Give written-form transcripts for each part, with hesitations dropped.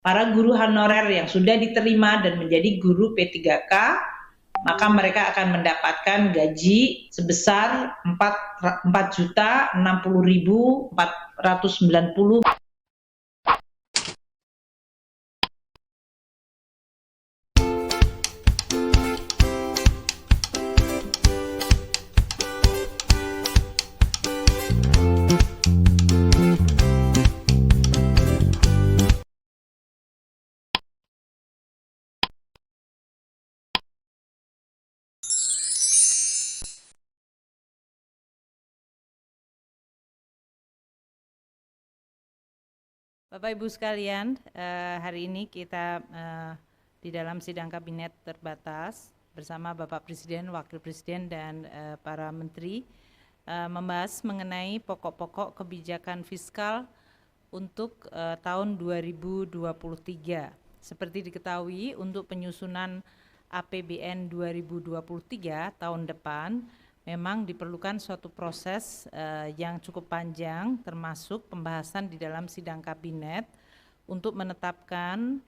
para guru honorer yang sudah diterima dan menjadi guru P3K, maka mereka akan mendapatkan gaji sebesar 4.060.490. Bapak Ibu sekalian, hari ini kita di dalam sidang kabinet terbatas bersama Bapak Presiden, Wakil Presiden, dan para menteri membahas mengenai pokok-pokok kebijakan fiskal untuk tahun 2023. Seperti diketahui, untuk penyusunan APBN 2023 tahun depan memang diperlukan suatu proses yang cukup panjang, termasuk pembahasan di dalam sidang kabinet untuk menetapkan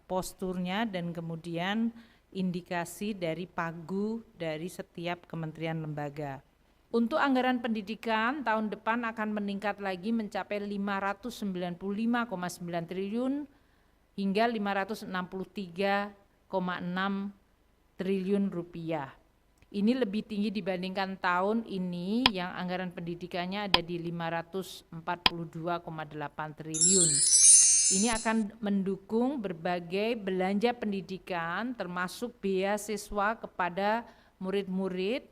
posturnya dan kemudian indikasi dari pagu dari setiap kementerian lembaga. Untuk anggaran pendidikan tahun depan akan meningkat lagi mencapai 595,9 triliun hingga 563,6 triliun rupiah. Ini lebih tinggi dibandingkan tahun ini yang anggaran pendidikannya ada di 542,8 triliun. Ini akan mendukung berbagai belanja pendidikan termasuk beasiswa kepada murid-murid,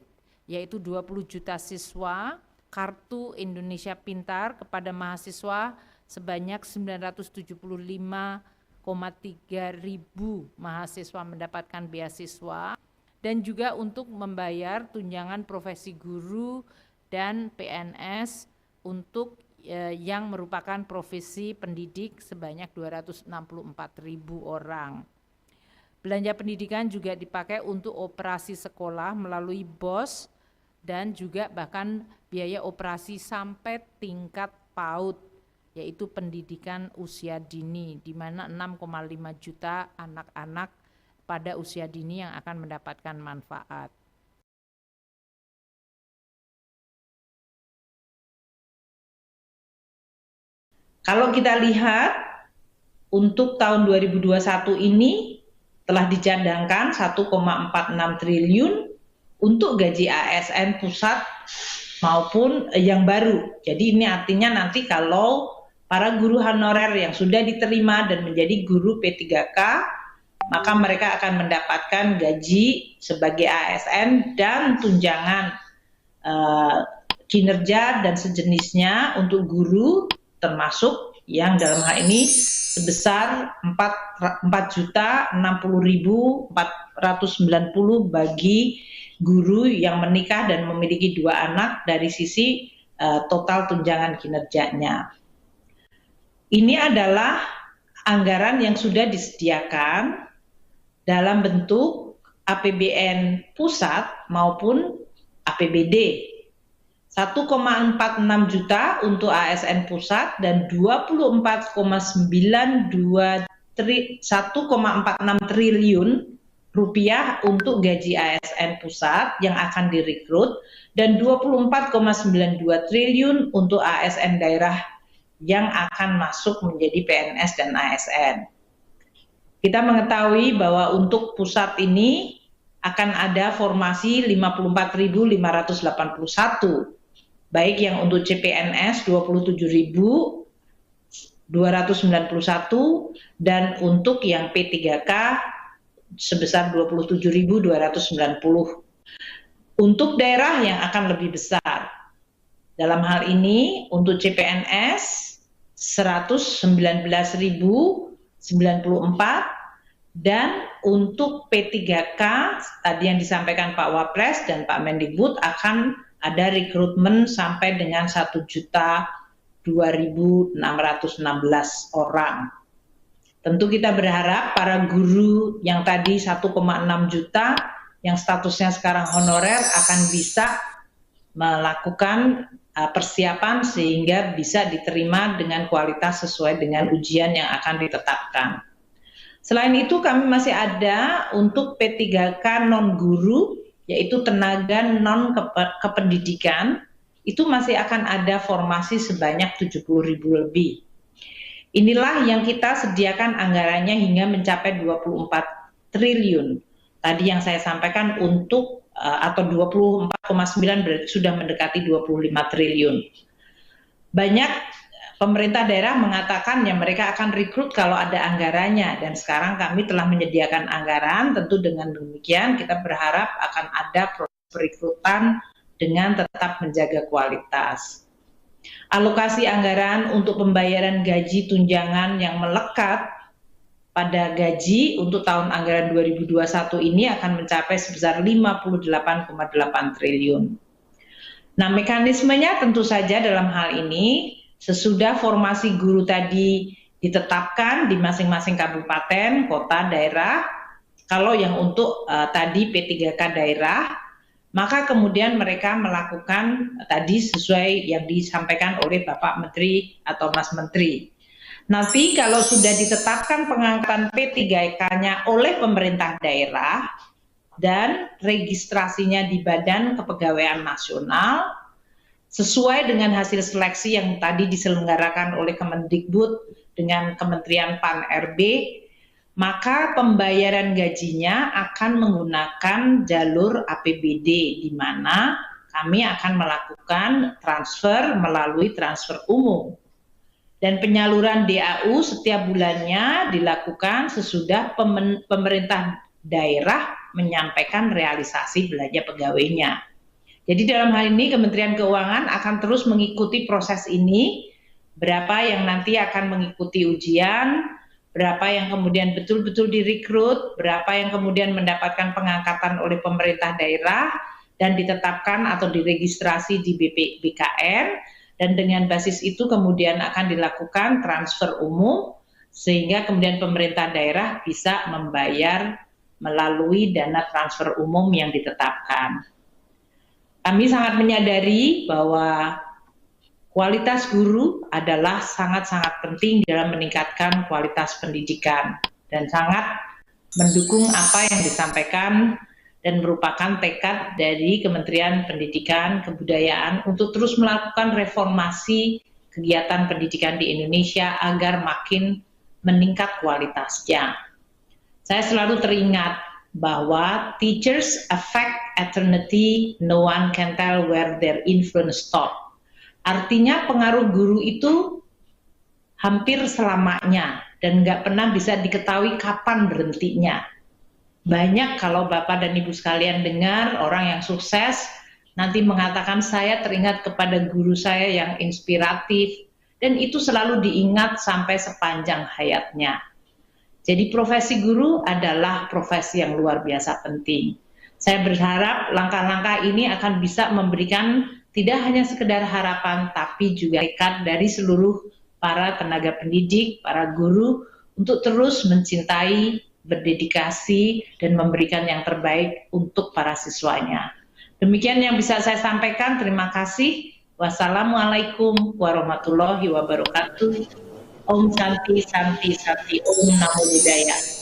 yaitu 20 juta siswa, kartu Indonesia Pintar kepada mahasiswa sebanyak 975,3 ribu mahasiswa mendapatkan beasiswa, dan juga untuk membayar tunjangan profesi guru dan PNS untuk yang merupakan profesi pendidik sebanyak 264.000 orang. Belanja pendidikan juga dipakai untuk operasi sekolah melalui BOS dan juga bahkan biaya operasi sampai tingkat PAUD, yaitu pendidikan usia dini, di mana 6,5 juta anak-anak pada usia dini yang akan mendapatkan manfaat. Kalau kita lihat untuk tahun 2021 ini telah dicadangkan 1,46 triliun untuk gaji ASN pusat maupun yang baru. Jadi ini artinya nanti kalau para guru honorer yang sudah diterima dan menjadi guru P3K, maka mereka akan mendapatkan gaji sebagai ASN dan tunjangan kinerja dan sejenisnya untuk guru, termasuk yang dalam hal ini sebesar 4.060.490 bagi guru yang menikah dan memiliki 2 anak dari sisi total tunjangan kinerjanya. Ini adalah anggaran yang sudah disediakan dalam bentuk APBN pusat maupun APBD. 1,46 juta untuk ASN pusat dan 1,46 triliun rupiah untuk gaji ASN pusat yang akan direkrut dan 24,92 triliun untuk ASN daerah yang akan masuk menjadi PNS dan ASN. Kita mengetahui bahwa untuk pusat ini akan ada formasi 54.581, baik yang untuk CPNS 27.291 dan untuk yang P3K sebesar 27.290. Untuk daerah yang akan lebih besar, dalam hal ini untuk CPNS 119.094 dan untuk P3K tadi yang disampaikan Pak Wapres dan Pak Mendikbud akan ada rekrutmen sampai dengan 1.2.616 orang. Tentu kita berharap para guru yang tadi 1,6 juta yang statusnya sekarang honorer akan bisa melakukan persiapan sehingga bisa diterima dengan kualitas sesuai dengan ujian yang akan ditetapkan. Selain itu kami masih ada untuk P3K non-guru, yaitu tenaga non-kependidikan, itu masih akan ada formasi sebanyak 70.000 lebih. Inilah yang kita sediakan anggarannya hingga mencapai 24 triliun. Tadi yang saya sampaikan untuk atau 24,9 berarti sudah mendekati 25 triliun. Banyak pemerintah daerah mengatakan ya mereka akan rekrut kalau ada anggarannya, dan sekarang kami telah menyediakan anggaran. Tentu dengan demikian kita berharap akan ada proses perekrutan dengan tetap menjaga kualitas. Alokasi anggaran untuk pembayaran gaji tunjangan yang melekat pada gaji untuk tahun anggaran 2021 ini akan mencapai sebesar 58,8 triliun. Nah, mekanismenya tentu saja dalam hal ini sesudah formasi guru tadi ditetapkan di masing-masing kabupaten, kota, daerah. Kalau yang untuk tadi P3K daerah, maka kemudian mereka melakukan tadi sesuai yang disampaikan oleh Bapak Menteri atau Mas Menteri. Nanti kalau sudah ditetapkan pengangkatan P3K-nya oleh pemerintah daerah dan registrasinya di Badan Kepegawaian Nasional, sesuai dengan hasil seleksi yang tadi diselenggarakan oleh Kemendikbud dengan Kementerian Pan-RB, maka pembayaran gajinya akan menggunakan jalur APBD, di mana kami akan melakukan transfer melalui transfer umum. Dan penyaluran DAU setiap bulannya dilakukan sesudah pemerintah daerah menyampaikan realisasi belanja pegawainya. Jadi dalam hal ini Kementerian Keuangan akan terus mengikuti proses ini, berapa yang nanti akan mengikuti ujian, berapa yang kemudian betul-betul direkrut, berapa yang kemudian mendapatkan pengangkatan oleh pemerintah daerah dan ditetapkan atau diregistrasi di BKN. Dan dengan basis itu kemudian akan dilakukan transfer umum, sehingga kemudian pemerintah daerah bisa membayar melalui dana transfer umum yang ditetapkan. Kami sangat menyadari bahwa kualitas guru adalah sangat-sangat penting dalam meningkatkan kualitas pendidikan, dan sangat mendukung apa yang disampaikan dan merupakan tekad dari Kementerian Pendidikan Kebudayaan untuk terus melakukan reformasi kegiatan pendidikan di Indonesia agar makin meningkat kualitasnya. Saya selalu teringat bahwa teachers affect eternity, no one can tell where their influence stop. Artinya pengaruh guru itu hampir selamanya dan nggak pernah bisa diketahui kapan berhentinya. Banyak kalau Bapak dan Ibu sekalian dengar orang yang sukses nanti mengatakan saya teringat kepada guru saya yang inspiratif, dan itu selalu diingat sampai sepanjang hayatnya. Jadi profesi guru adalah profesi yang luar biasa penting. Saya berharap langkah-langkah ini akan bisa memberikan tidak hanya sekedar harapan, tapi juga tekad dari seluruh para tenaga pendidik, para guru untuk terus mencintai, berdedikasi, dan memberikan yang terbaik untuk para siswanya. Demikian yang bisa saya sampaikan. Terima kasih. Wassalamualaikum warahmatullahi wabarakatuh. Om Santi Santi Santi Om Namo Buddhaya.